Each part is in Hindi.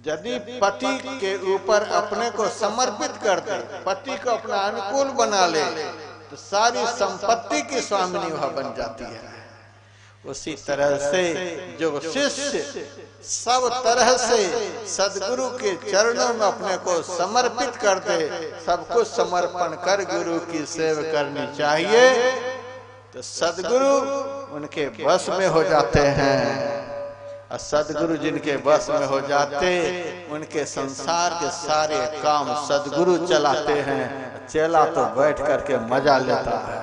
यदि पति के ऊपर अपने को समर्पित कर दे, पति को अपना अनुकूल बना ले, तो सारी संपत्ति की स्वामिनी वह बन जाती है। उसी तरह से जो शिष्य सब तरह से सदगुरु के चरणों में अपने को समर्पित कर दे, सब कुछ समर्पण कर गुरु की सेवा करनी चाहिए, तो सदगुरु उनके वश में हो जाते हैं। और सदगुरु जिनके वश में हो जाते, उनके संसार के सारे काम सदगुरु चलाते हैं। चेला तो बैठ करके मजा लेता है।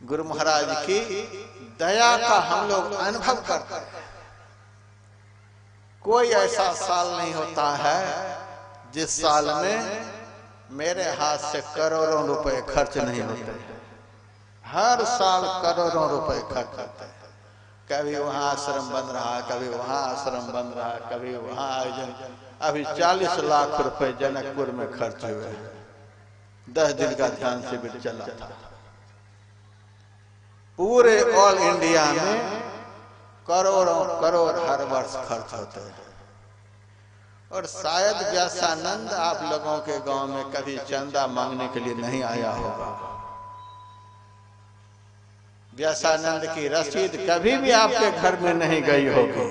गुरु महाराज की दया का हम लोग अनुभव करते हैं। कोई ऐसा साल नहीं होता है जिस साल में मेरे हाथ से करोड़ों रुपए खर्च नहीं होते। हर साल करोड़ों रुपए खर्च होते हैं। कभी वहां आश्रम बन रहा, कभी वहां आश्रम बन रहा, कभी वहां आयोजन। अभी 40 लाख रुपए जनकपुर में खर्च हुए। 10 दिन का ध्यान शिविर चला था। पूरे ऑल इंडिया में करोड़ों करोड़ हर वर्ष खर्च होते हैं। और शायद व्यासानंद आप लोगों के गांव में कभी चंदा मांगने के लिए नहीं आया होगा। व्यासानंद की रसीद कभी भी आपके घर में नहीं गई होगी।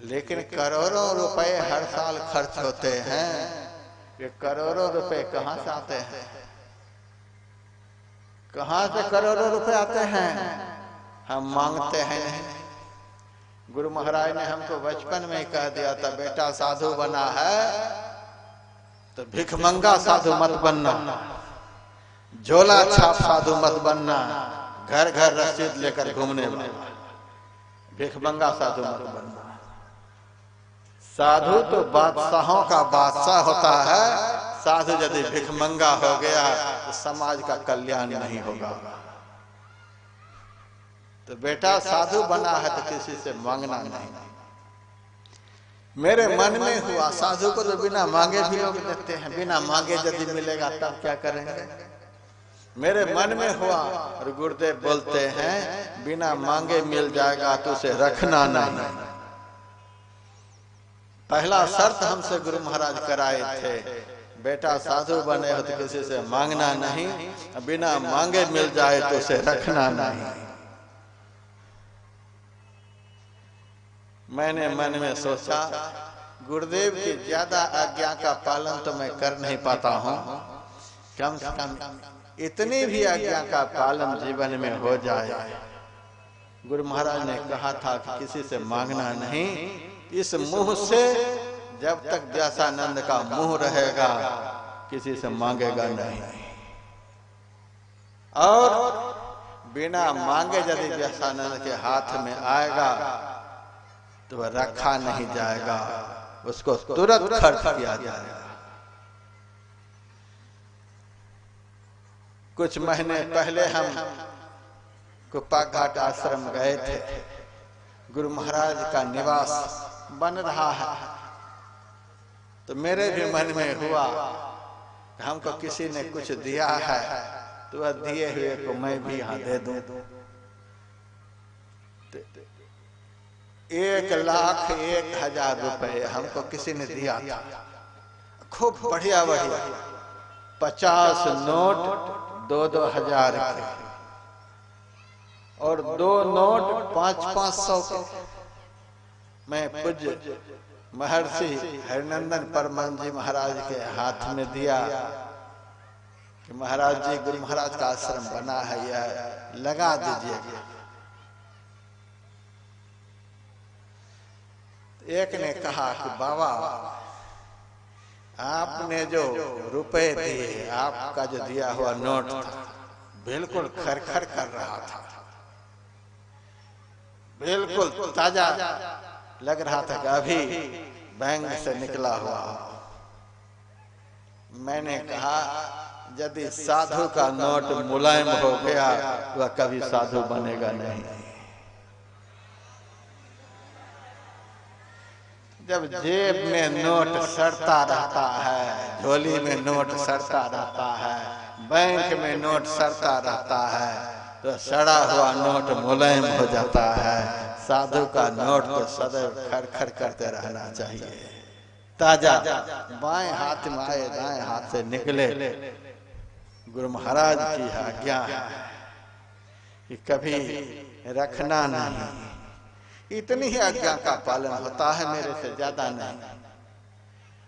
लेकिन करोड़ों रुपए हर साल खर्च होते हैं। ये करोड़ों रुपए कहां से आते हैं? कहां से करोड़ों रुपए आते हैं? हम मांगते हैं नहीं। गुरु महाराज ने हमको बचपन में कह दिया था, बेटा साधु बना है तो भिखमंगा साधु मत बनना, झोला छाप साधु मत बनना, घर घर रसीद लेकर घूमने वाला, भिखमंगा साधु मत बनना। साधु तो बादशाहों का बादशाह होता है। साधु यदि भिखमंगा हो गया तो समाज का कल्याण नहीं होगा। तो बेटा साधु बना है तो किसी से मांगना नहीं। मेरे मन में हुआ, साधु को तो बिना मांगे भी लोग देते हैं, बिना मांगे यदि मिलेगा तब क्या करेंगे? मेरे मन में हुआ और गुरुदेव बोलते हैं बिना मांगे मिल जाएगा तो उसे रखना नहीं। पहला शर्त हमसे गुरु महाराज कराए थे, बेटा साधु बने हो तो किसी से मांगना नहीं, बिना मांगे मिल जाए तो उसे रखना नहीं। मैंने मन में सोचा गुरुदेव की ज्यादा आज्ञा का पालन तो मैं कर नहीं पाता हूँ, कम से कम इतनी भी आज्ञा का पालन जीवन में हो जाए। गुरु महाराज ने कहा था कि किसी से मांगना नहीं। इस मुंह से जब तक व्यासानंद का मुंह रहेगा किसी से मांगेगा नहीं। और बिना मांगे यदि व्यासानंद के हाथ में आएगा तो वह रखा नहीं जाएगा, उसको तुरंत खर्च किया जाएगा। कुछ महीने पहले हम कुप्पा घाट आश्रम गए थे। गुरु महाराज का निवास बन रहा है तो मेरे भी मन में हुआ हमको किसी ने कुछ दिया है तो वह दिए हुए को मैं भी यहाँ दे दूं। 1,01,000 रुपए हमको किसी ने दिया था, खूब बढ़िया बढ़िया 50 नोट 2-2 हजार के और 2 नोट 500-500 के। मैं पूज्य महर्षि हरिनंदन परमहंस जी महाराज के हाथ में दिया कि महाराज जी गुरु महाराज का आश्रम बना है, यह लगा दीजिएगा। एक ने कहा कि बाबा आपने जो रुपए दिए, आपका जो दिया हुआ नोट था बिल्कुल खरखर कर रहा था, बिल्कुल ताजा लग रहा था कि अभी बैंक से निकला हुआ। मैंने कहा यदि साधु का नोट मुलायम हो गया वह कभी साधु बनेगा नहीं। जब जेब में नोट सड़ता रहता है, झोली में नोट सड़ता रहता है, बैंक में नोट सड़ता रहता है, तो सड़ा हुआ नोट मुलायम हो जाता है, साधु का नोट तो सदैव खड़खड़ करते रहना चाहिए। ताजा बाएं हाथ में आए दाएं हाथ से निकले। गुरु महाराज की आज्ञा है कि कभी रखना नहीं। इतनी ही आज्ञा का पालन होता है, मेरे से ज्यादा नहीं।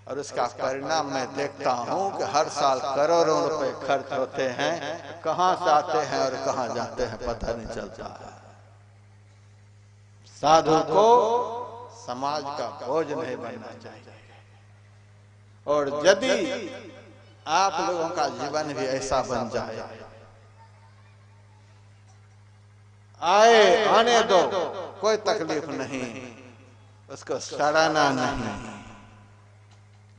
और उसका परिणाम मैं देखता हूं कि हर साल करोड़ों रुपए खर्च होते हैं, कहां से आते हैं और कहां जाते हैं पता नहीं चलता है। साधु को समाज का बोझ नहीं बनना चाहिए। और यदि आप लोगों का जीवन भी ऐसा बन जाए, आने दो, कोई तकलीफ नहीं, उसको सड़ाना नहीं।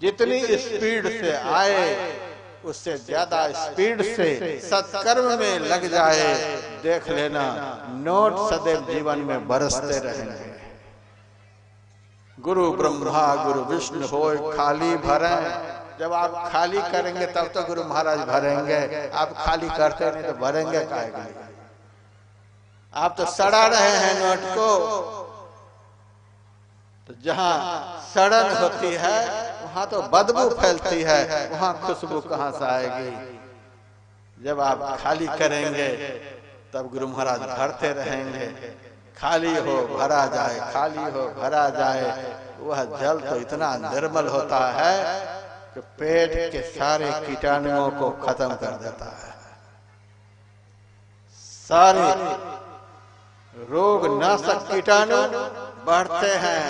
जितनी स्पीड से आए उससे ज्यादा स्पीड से सत्कर्म में लग जाए, देख लेना नोट सदैव जीवन में बरसते रहेंगे। गुरु ब्रह्मा गुरु विष्णु होय खाली भरे। जब आप खाली करेंगे तब तो गुरु महाराज भरेंगे। आप खाली करते नहीं तो भरेंगे काहे के लिए? आप तो सड़ा रहे हैं नोट को। तो जहां सड़न होती है वहां तो बदबू फैलती है, वहां खुशबू कहां से आएगी? जब आप खाली करेंगे तब गुरु महाराज भरते रहेंगे। खाली हो भरा जाए, खाली हो भरा जाए। वह जल तो इतना निर्मल होता है कि पेट के सारे कीटाणुओं को खत्म कर देता है। सारे रोग नाशक कीटाणु बढ़ते हैं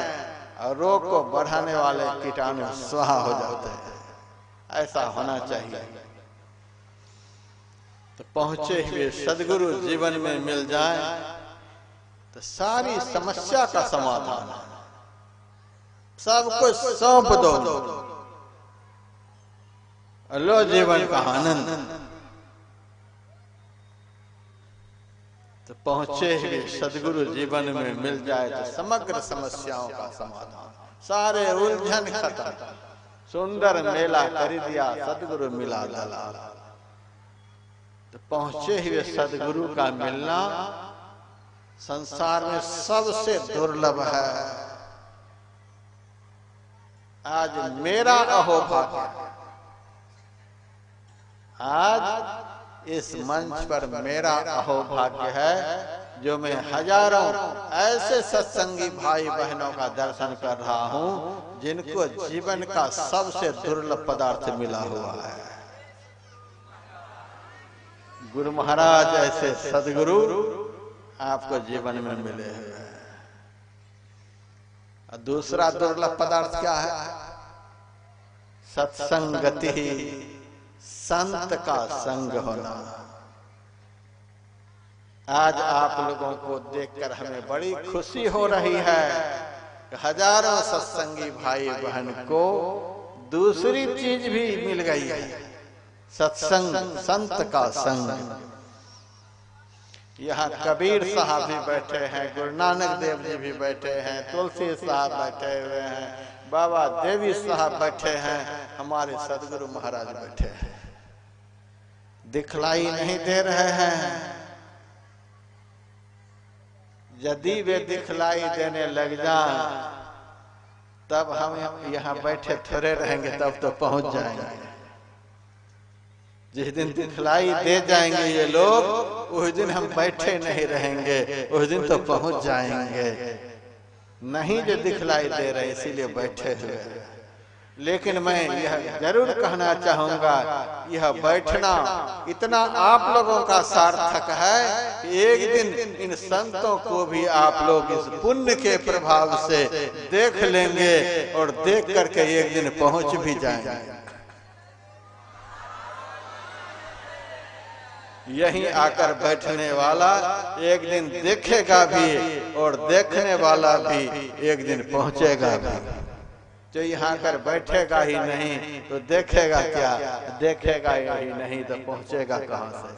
और रोग को बढ़ाने वाले कीटाणु स्वाहा हो जाते हैं। ऐसा होना चाहिए। तो पहुंचे हुए सदगुरु जीवन में मिल जाए तो सारी समस्या का समाधान, सब कुछ सौंप दो, लो जीवन का आनंद। तो पहुंचे हुए सदगुरु जीवन में मिल जाए तो समग्र समस्याओं का समाधान, सारे उलझन खत्म। सुंदर मेला कर दिया, सदगुरु मिला दलाल। तो पहुंचे हुए सदगुरु का मिलना संसार में सबसे दुर्लभ है। आज मेरा अहोभाग्य, आज इस मंच पर मेरा अहोभाग्य है जो मैं हजारों ऐसे सत्संगी भाई बहनों का दर्शन कर रहा हूं जिनको जीवन का सबसे दुर्लभ पदार्थ मिला हुआ है। गुरु महाराज ऐसे सदगुरु आपको जीवन में मिले हुए हैं। और दूसरा दुर्लभ पदार्थ क्या है? सत्संगति, संत का संग होना। आज आप लोगों को देखकर हमें बड़ी खुशी हो रही है कि हजारों सत्संगी भाई बहन को दूसरी चीज भी मिल गई है, सत्संग, संत का संग। यहाँ कबीर साहब भी बैठे हैं, गुरु नानक देव जी भी बैठे हैं, तुलसी साहब बैठे हुए हैं, बाबा देवी साहब बैठे हैं, हमारे सदगुरु महाराज बैठे हैं। दिखलाई नहीं दे रहे हैं। यदि वे दिखलाई देने लग जाएं तब हम यहाँ बैठे थोड़े रहेंगे, तब तो पहुंच जाएंगे। जिस दिन दिखलाई दे जाएंगे ये लोग, उस दिन हम बैठे नहीं रहेंगे, उस दिन तो पहुंच जाएंगे। नहीं जो दिखलाई दे रहे इसीलिए बैठे हुए। लेकिन मैं यह जरूर कहना चाहूंगा, यह बैठना इतना आप लोगों का सार्थक है कि एक दिन इन संतों को भी आप लोग इस पुण्य के प्रभाव से देख लेंगे और देख करके एक दिन पहुंच भी जाएंगे। यहीं आकर बैठने वाला एक दिन देखेगा भी और देखने वाला भी एक दिन पहुंचेगा भी। जो यहाँ आकर बैठेगा ही नहीं तो देखेगा क्या? देखेगा ही नहीं तो पहुंचेगा कहां से?